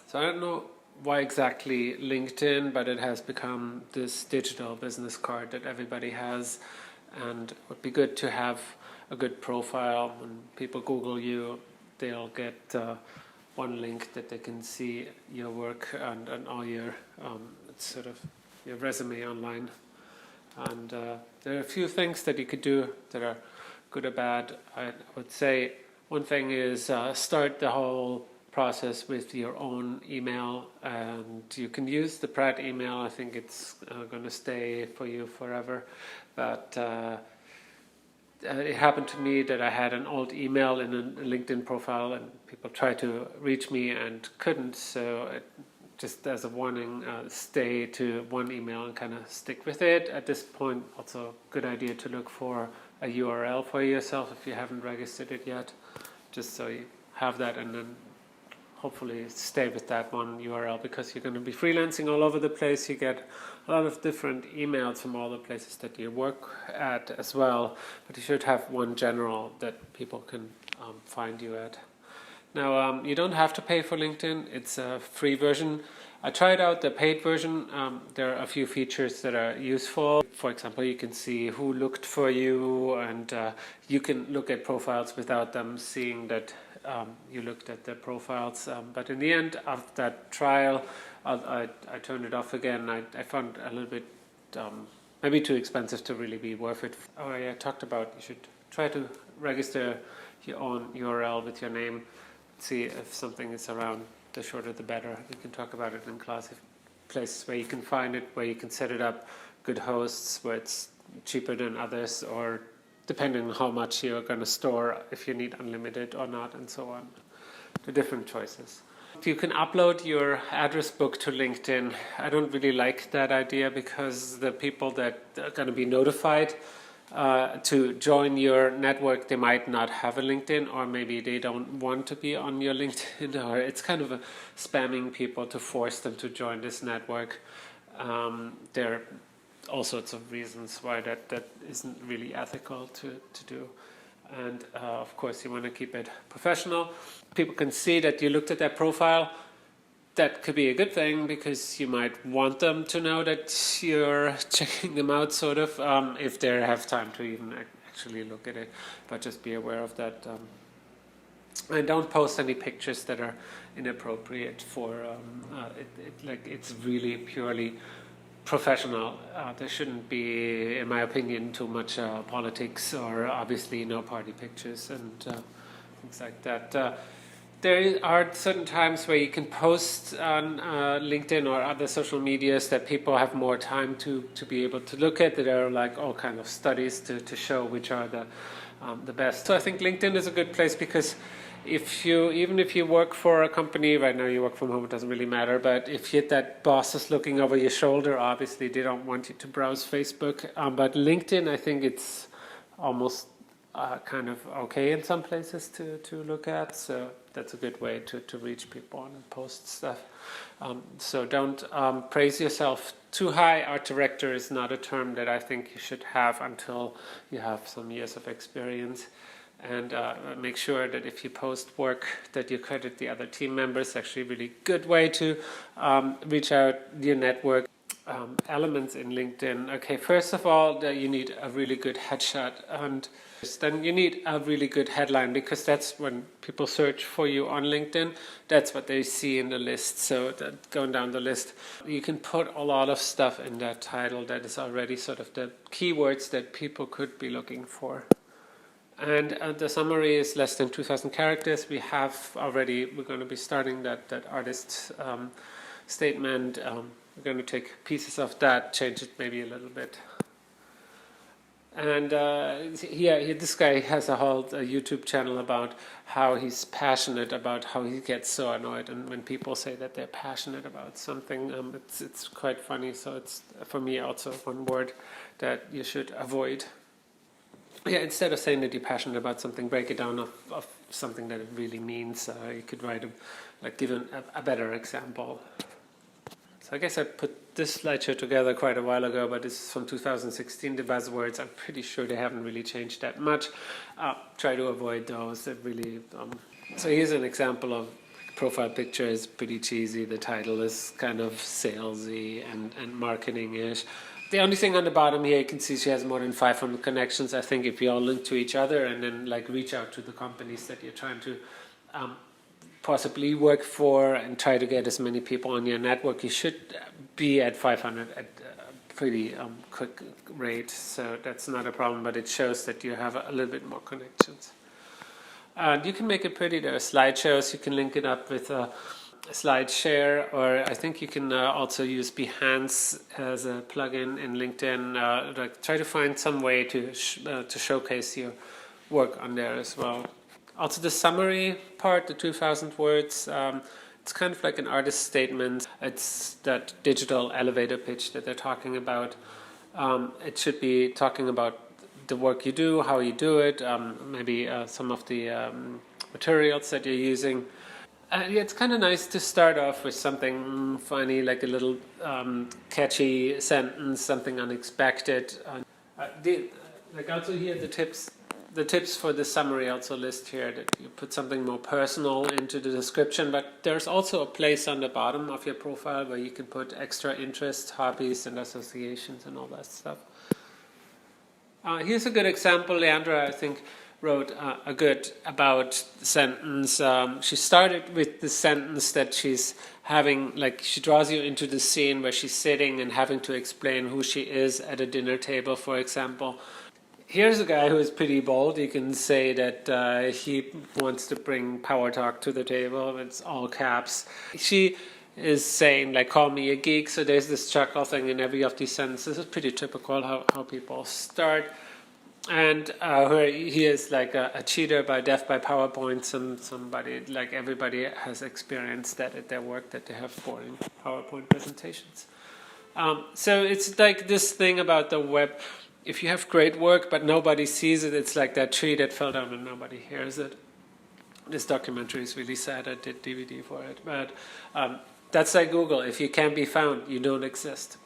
So I don't know why exactly LinkedIn, but it has become this digital business card that everybody has, and it would be good to have a good profile. When people Google you, they'll get one link that they can see your work and all your sort of your resume online. And there are a few things that you could do that are good or bad. I would say one thing is start the whole process with your own email, and you can use the Pratt email. I think it's going to stay for you forever, but it happened to me that I had an old email in a LinkedIn profile, and people tried to reach me and couldn't, so just as a warning, stay to one email and kind of stick with it. At this point, also a good idea to look for a URL for yourself if you haven't registered it yet, just so you have that, and then hopefully stay with that one URL, because you're going to be freelancing all over the place. You get a lot of different emails from all the places that you work at as well, but you should have one general that people can find you at. Now, you don't have to pay for LinkedIn. It's a free version. I tried out the paid version. There are a few features that are useful. For example, you can see who looked for you, and you can look at profiles without them seeing that you looked at their profiles. But in the end of that trial, I turned it off again. I found a little bit maybe too expensive to really be worth it. Oh, yeah, I talked about you should try to register your own URL with your name. See if something is around. The shorter the better. We can talk about it in class. If places where you can find it, where you can set it up, good hosts, where it's cheaper than others, or depending on how much you're going to store, if you need unlimited or not, and so on. The different choices. If you can upload your address book to LinkedIn, I don't really like that idea, because the people that are going to be notified to join your network, they might not have a LinkedIn, or maybe they don't want to be on your LinkedIn, or it's kind of spamming people to force them to join this network. There are all sorts of reasons why that isn't really ethical to do. And of course, you want to keep it professional. People can see that you looked at their profile. That could be a good thing, because you might want them to know that you're checking them out, sort of, if they have time to even actually look at it. But just be aware of that. And don't post any pictures that are inappropriate for it's really purely professional. There shouldn't be, in my opinion, too much politics, or obviously no party pictures and things like that. There are certain times where you can post on LinkedIn or other social medias that people have more time to be able to look at. There are like all kind of studies to show which are the best. So I think LinkedIn is a good place, because even if you work for a company, right now you work from home, it doesn't really matter, but if you that boss is looking over your shoulder, obviously they don't want you to browse Facebook. But LinkedIn, I think it's almost kind of okay in some places to look at, so that's a good way to reach people and post stuff. So don't praise yourself too high. Art director is not a term that I think you should have until you have some years of experience. And make sure that if you post work that you credit the other team members. Actually a really good way to reach out your network. Elements in LinkedIn. Okay, first of all, you need a really good headshot, and then you need a really good headline, because that's when people search for you on LinkedIn. That's what they see in the list. So going down the list, you can put a lot of stuff in that title that is already sort of the keywords that people could be looking for. And the summary is less than 2,000 characters. We're going to be starting that artist statement. We're going to take pieces of that, change it maybe a little bit. And this guy has a whole YouTube channel about how he's passionate about how he gets so annoyed, and when people say that they're passionate about something, it's quite funny. So it's, for me, also one word that you should avoid. Yeah, instead of saying that you're passionate about something, break it down of something that it really means. You could write give a better example. So I guess I put this slideshow together quite a while ago, but this is from 2016, the buzzwords. I'm pretty sure they haven't really changed that much. Try to avoid those. That really. So here's an example of profile picture is pretty cheesy. The title is kind of salesy and marketing-ish. The only thing on the bottom here, you can see she has more than 500 connections. I think if you all link to each other and then like reach out to the companies that you're trying to possibly work for and try to get as many people on your network, you should be at 500 at a pretty quick rate. So that's not a problem, but it shows that you have a little bit more connections. And you can make it pretty. There are slideshows. You can link it up with a slide share, or I think you can also use Behance as a plugin in LinkedIn. Like try to find some way to showcase your work on there as well. Also the summary part, the 2,000 words, it's kind of like an artist statement. It's that digital elevator pitch that they're talking about. It should be talking about the work you do, how you do it, maybe some of the materials that you're using. Yeah, it's kind of nice to start off with something funny, like a little catchy sentence, something unexpected. Like also here, the tips for the summary also list here that you put something more personal into the description, but there's also a place on the bottom of your profile where you can put extra interests, hobbies, and associations and all that stuff. Here's a good example. Leandra, I think, wrote a good about sentence. She started with the sentence that she's having, like she draws you into the scene where she's sitting and having to explain who she is at a dinner table, for example. Here's a guy who is pretty bold. You can say that he wants to bring power talk to the table. It's all caps. She is saying, like, call me a geek. So there's this chuckle thing in every of these sentences. It's pretty typical how people start. And he is like a cheater by death by PowerPoint. Somebody, like everybody has experienced that at their work, that they have boring PowerPoint presentations. So it's like this thing about the web. If you have great work but nobody sees it, it's like that tree that fell down and nobody hears it. This documentary is really sad. I did DVD for it. But that's like Google. If you can't be found, you don't exist.